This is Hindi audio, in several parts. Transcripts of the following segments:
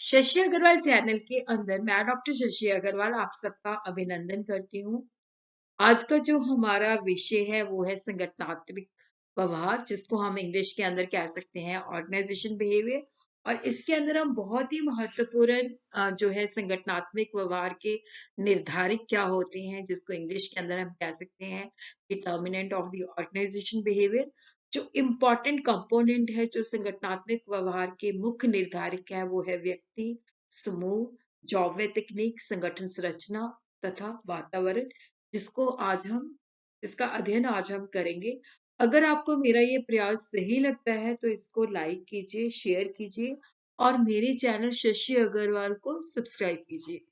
शशि अग्रवाल चैनल के अंदर मैं डॉक्टर शशि अग्रवाल आप सबका अभिनंदन करती हूँ। आज का जो हमारा विषय है वो है संगठनात्मक व्यवहार, जिसको हम इंग्लिश के अंदर कह सकते हैं ऑर्गेनाइजेशन बिहेवियर। और इसके अंदर हम बहुत ही महत्वपूर्ण जो है संगठनात्मक व्यवहार के निर्धारक क्या होते हैं, जिसको इंग्लिश के अंदर हम कह सकते हैं determinant of the organization behavior. जो इम्पोर्टेंट कंपोनेंट है, जो संगठनात्मक व्यवहार के मुख्य निर्धारक है, वो है व्यक्ति, समूह, जॉब व तकनीक, संगठन संरचना तथा वातावरण, जिसको आज हम इसका अध्ययन आज हम करेंगे। अगर आपको मेरा ये प्रयास सही लगता है तो इसको लाइक कीजिए, शेयर कीजिए और मेरे चैनल शशि अग्रवाल को सब्सक्राइब कीजिए।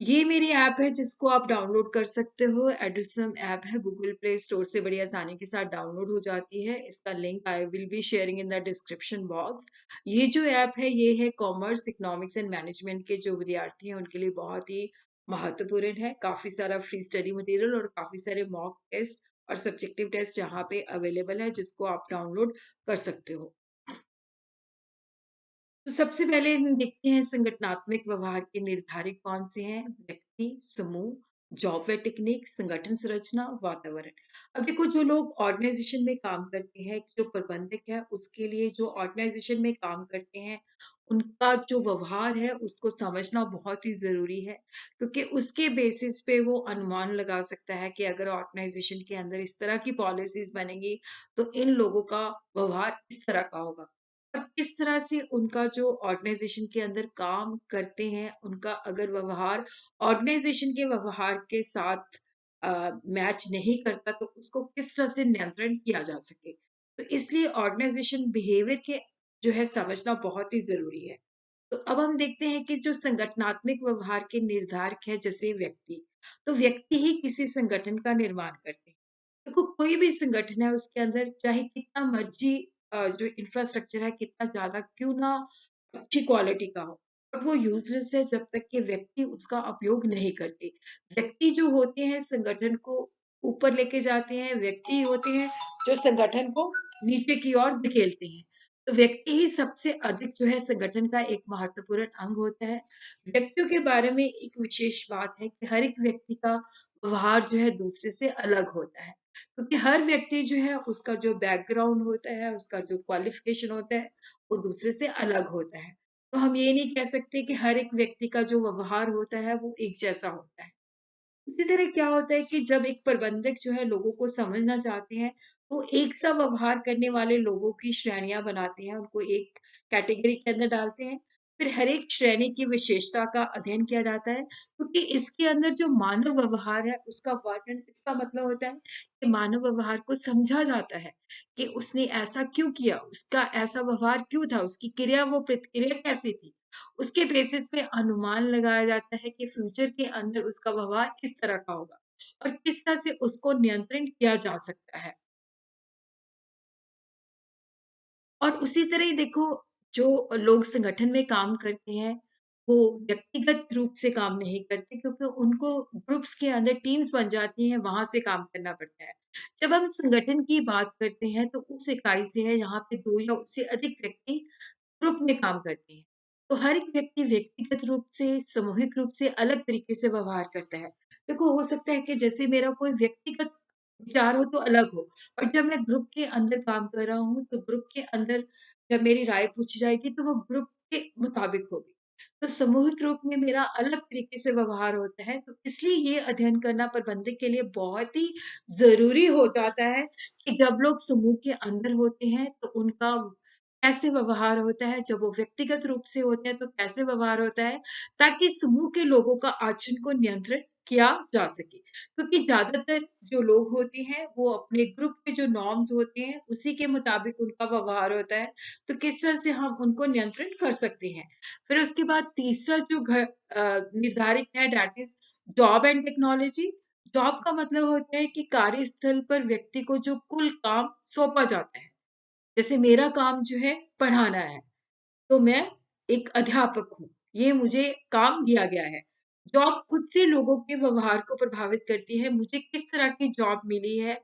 ये मेरी ऐप है जिसको आप डाउनलोड कर सकते हो। एडुसम ऐप है, गूगल प्ले स्टोर से बड़ी आसानी के साथ डाउनलोड हो जाती है। इसका link I will be sharing in the description box. ये जो ऐप है ये है कॉमर्स, इकोनॉमिक्स एंड मैनेजमेंट के जो विद्यार्थी हैं उनके लिए बहुत ही महत्वपूर्ण है। काफी सारा फ्री स्टडी मटेरियल और काफी सारे मॉक टेस्ट और सब्जेक्टिव टेस्ट यहाँ पे अवेलेबल है, जिसको आप डाउनलोड कर सकते हो। तो सबसे पहले हम देखते हैं संगठनात्मक व्यवहार के निर्धारक कौन से हैं। व्यक्ति, समूह, जॉब व टेक्निक, संगठन संरचना, वातावरण। अब देखो, जो लोग ऑर्गेनाइजेशन में काम करते हैं, जो प्रबंधक है, उसके लिए जो ऑर्गेनाइजेशन में काम करते हैं उनका जो व्यवहार है उसको समझना बहुत ही जरूरी है, क्योंकि उसके बेसिस पे वो अनुमान लगा सकता है कि अगर ऑर्गेनाइजेशन के अंदर इस तरह की पॉलिसीज बनेंगी तो इन लोगों का व्यवहार इस तरह का होगा। और किस तरह से उनका जो ऑर्गेनाइजेशन के अंदर काम करते हैं, उनका अगर व्यवहार ऑर्गेनाइजेशन के व्यवहार के साथ मैच नहीं करता तो उसको किस तरह से नियंत्रण किया जा सके। तो इसलिए ऑर्गेनाइजेशन बिहेवियर के जो है समझना बहुत ही जरूरी है। तो अब हम देखते हैं कि जो संगठनात्मक व्यवहार के निर्धारक है, जैसे व्यक्ति, तो व्यक्ति ही किसी संगठन का निर्माण करते हैं। देखो, कोई भी संगठन है उसके अंदर चाहे कितना मर्जी जो इंफ्रास्ट्रक्चर है कितना ज्यादा क्यों ना अच्छी क्वालिटी का हो, बट वो यूजलेस है जब तक कि व्यक्ति उसका उपयोग नहीं करते। व्यक्ति जो होते हैं संगठन को ऊपर लेके जाते हैं, व्यक्ति होते हैं जो संगठन को नीचे की ओर धकेलते हैं। तो व्यक्ति ही सबसे अधिक जो है संगठन का एक महत्वपूर्ण अंग होता है। व्यक्तियों के बारे में एक विशेष बात है कि हर एक व्यक्ति का व्यवहार जो है दूसरे से अलग होता है, क्योंकि हर व्यक्ति जो है उसका जो बैकग्राउंड होता है, उसका जो क्वालिफिकेशन होता है, वो दूसरे से अलग होता है। तो हम ये नहीं कह सकते कि हर एक व्यक्ति का जो व्यवहार होता है वो एक जैसा होता है। इसी तरह क्या होता है कि जब एक प्रबंधक जो है लोगों को समझना चाहते हैं, तो एक सा व्यवहार करने वाले लोगों की श्रेणियां बनाते हैं, उनको एक कैटेगरी के अंदर डालते हैं। फिर हर एक श्रेणी की विशेषता का अध्ययन किया जाता है, क्योंकि इसके अंदर जो मानव व्यवहार है उसका वर्णन, इसका मतलब होता है कि मानव व्यवहार को समझा जाता है कि उसने ऐसा क्यों किया, उसका ऐसा व्यवहार क्यों था, उसकी क्रिया वो प्रतिक्रिया कैसी थी। उसके बेसिस पे अनुमान लगाया जाता है कि फ्यूचर के अंदर उसका व्यवहार किस तरह का होगा और किस तरह से उसको नियंत्रण किया जा सकता है। और उसी तरह ही देखो, जो लोग संगठन में काम करते हैं, वो व्यक्तिगत रूप से काम नहीं करते, क्योंकि उनको ग्रुप्स के अंदर टीम्स बन जाती हैं, वहाँ से काम करना पड़ता है। जब हम संगठन की बात करते हैं, तो उस इकाई से है यहाँ पे 2 या उससे अधिक व्यक्ति ग्रुप में काम करते हैं। तो हर एक व्यक्ति व्यक्तिगत रूप से, सामूहिक रूप से अलग तरीके से व्यवहार करता है। देखो, हो सकता है कि जैसे मेरा कोई व्यक्तिगत विचार हो तो अलग हो, और जब मैं ग्रुप के अंदर काम कर रहा हूँ, तो ग्रुप के अंदर जब मेरी राय पूछी जाएगी, तो वो ग्रुप के मुताबिक होगी। तो सामूहिक रूप में मेरा अलग तरीके से व्यवहार होता है, तो इसलिए ये अध्ययन करना प्रबंधक के लिए बहुत ही ज़रूरी हो जाता है कि जब लोग समूह के अंदर होते हैं, तो उनका कैसे व्यवहार होता है, जब वो व्यक्तिगत रूप से होते हैं, तो कैसे व्यवहार होता है, ताकि समूह के लोगों का आचरण को नियंत्रण किया जा सके। क्योंकि ज़्यादातर जो लोग होते हैं, वो अपने ग्रुप के जो नॉर्म्स होते हैं, उसी के मुताबिक उनका व्यवहार होता है। तो किस तरह से हम उनको नियंत्रण कर सकते हैं। फिर उसके बाद तीसरा जो निर्धारित है, that is job and technology. Job का मतलब होता है कि कार्यस्थल पर व्यक्ति को जो कुल काम सौंपा जाता है। जैसे मेरा काम जो है पढ़ाना है, तो मैं एक अध्यापक हूँ, ये मुझे काम दिया गया है। जॉब खुद से लोगों के व्यवहार को प्रभावित करती है, मुझे किस तरह की जॉब मिली है,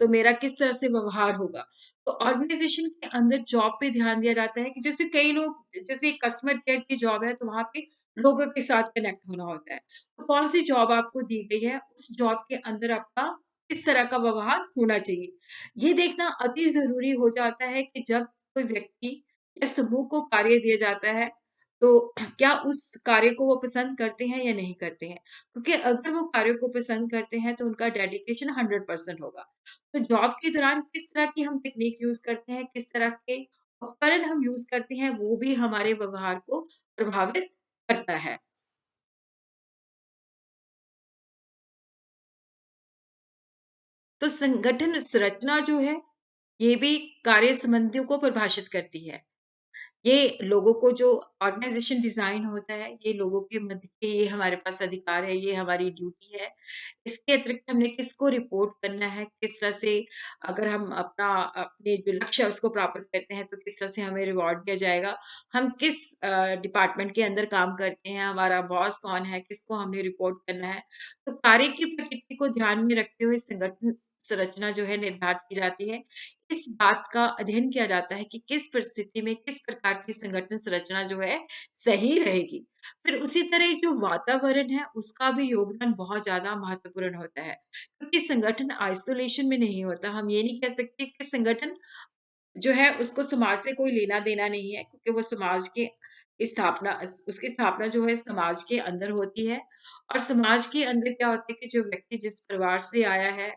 तो मेरा किस तरह से व्यवहार होगा। तो ऑर्गनाइज़ेशन के अंदर जॉब पे ध्यान दिया जाता है कि जैसे कई लोग जैसे कस्टमर केयर की जॉब है, तो वहाँ पे लोगों के साथ कनेक्ट होना होता है। तो कौन-सी जॉब आपको दी गई है, उस जॉब के अंदर आपका किस तरह का व्यवहार होना चाहिए। ये देखना अति ज़रूरी हो जाता है कि जब कोई व्यक्ति या समूह को कार्य दिया जाता है, तो क्या उस कार्य को वो पसंद करते हैं या नहीं करते हैं? क्योंकि अगर वो कार्य को पसंद करते हैं तो उनका डेडिकेशन 100% होगा। तो जॉब के दौरान किस तरह की हम टेक्नीक यूज़ करते हैं, किस तरह के उपकरण हम यूज़ करते हैं, वो भी हमारे व्यवहार को प्रभावित करता है। तो संगठन संरचना जो है, ये भी कार्य संबंधियों को परिभाषित करती है। ये लोगों को जो ऑर्गनाइज़ेशन डिज़ाइन होता है, ये लोगों के मध्य के ये हमारे पास अधिकार है, ये हमारी ड्यूटी है। इसके अतिरिक्त हमने किसको रिपोर्ट करना है, किस तरह से अगर हम अपने जो लक्ष्य है उसको प्राप्त करते हैं, तो किस तरह से हमें रिवॉर्ड दिया जाएगा। हम किस डिपार्टमेंट के अंदर काम करते हैं, हमारा बॉस कौन है, किसको हमने रिपोर्ट करना है। तो कार्य की प्रकृति को ध्यान में रखते हुए संगठन संरचना जो है निर्धारित की जाती है। इस बात का अध्ययन किया जाता है कि किस परिस्थिति में किस प्रकार की संगठन संरचना जो है सही रहेगी। फिर उसी तरह जो वातावरण है उसका भी योगदान बहुत ज़्यादा महत्वपूर्ण होता है। क्योंकि संगठन आइसोलेशन में नहीं होता। हम ये नहीं कह सकते कि संगठन जो है उसको समाज से कोई लेना-देना नहीं है क्योंकि वो समाज की स्थापना उसकी स्थापना जो है समाज के अंदर होती है और समाज के अंदर क्या होता है कि जो व्यक्ति जिस परिवार से आया है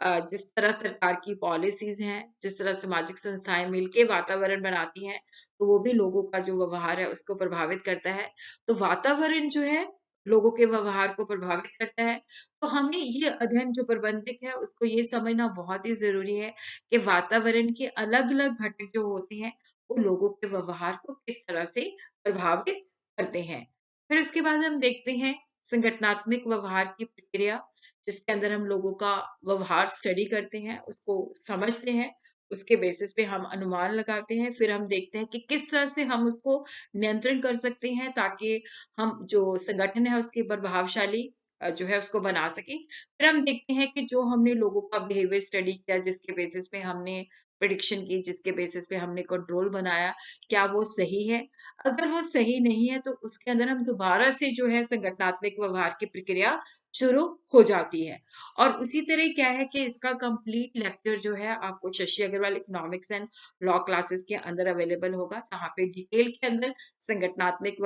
जिस तरह सरकार की पॉलिसीज़ हैं, जिस तरह सामाजिक संस्थाएँ मिलके वातावरण बनाती हैं, तो वो भी लोगों का जो व्यवहार है उसको प्रभावित करता है। तो वातावरण जो है लोगों के व्यवहार को प्रभावित करता है। तो हमें ये अध्ययन जो प्रबंधक है उसको ये समझना बहुत ही ज़रूरी है कि वातावरण के अलग-अलग घटक जो होते हैं, वो लोगों के व्यवहार को किस तरह से प्रभावित करते हैं। फिर उसके बाद हम देखते हैं संगठनात्मक व्यवहार की प्रक्रिया, जिसके अंदर हम लोगों का व्यवहार स्टडी करते हैं, उसको समझते हैं, उसके बेसिस पे हम अनुमान लगाते हैं, फिर हम देखते हैं कि किस तरह से हम उसको नियंत्रण कर सकते हैं ताकि हम जो संगठन है उसकी प्रभावशाली जो है उसको बना सकें। फिर हम देखते हैं कि जो हमने लोगों का बिहेवियर स्टडी किया जिसके बेसिस पे हमने प्रेडिक्शन की, जिसके बेसिस पे हमने कंट्रोल बनाया, क्या वो सही है? अगर वो सही नहीं है तो उसके अंदर हम दोबारा से जो है संगठनात्मक व्यवहार की प्रक्रिया शुरू हो जाती है। और उसी तरह क्या है कि इसका कंप्लीट लेक्चर जो है आपको Shashi Agrawal economics and law classes के अंदर अवेलेबल होगा, जहाँ पे डिटेल के अंदर संगठनात्मक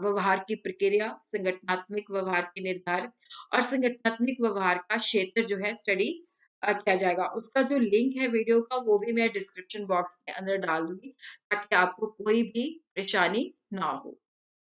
व्यवहार की प्रक्रिया, संगठनात्मक व्यवहार के निर्धारक और संगठनात्मक व्यवहार का क्षेत्र जो है स्टडी किया जाएगा। उसका जो लिंक है वीडियो का वो भी मैं डिस्क्रिप्शन बॉक्स के अंदर डाल दूँगी ताकि आपको कोई भी परेशानी ना हो।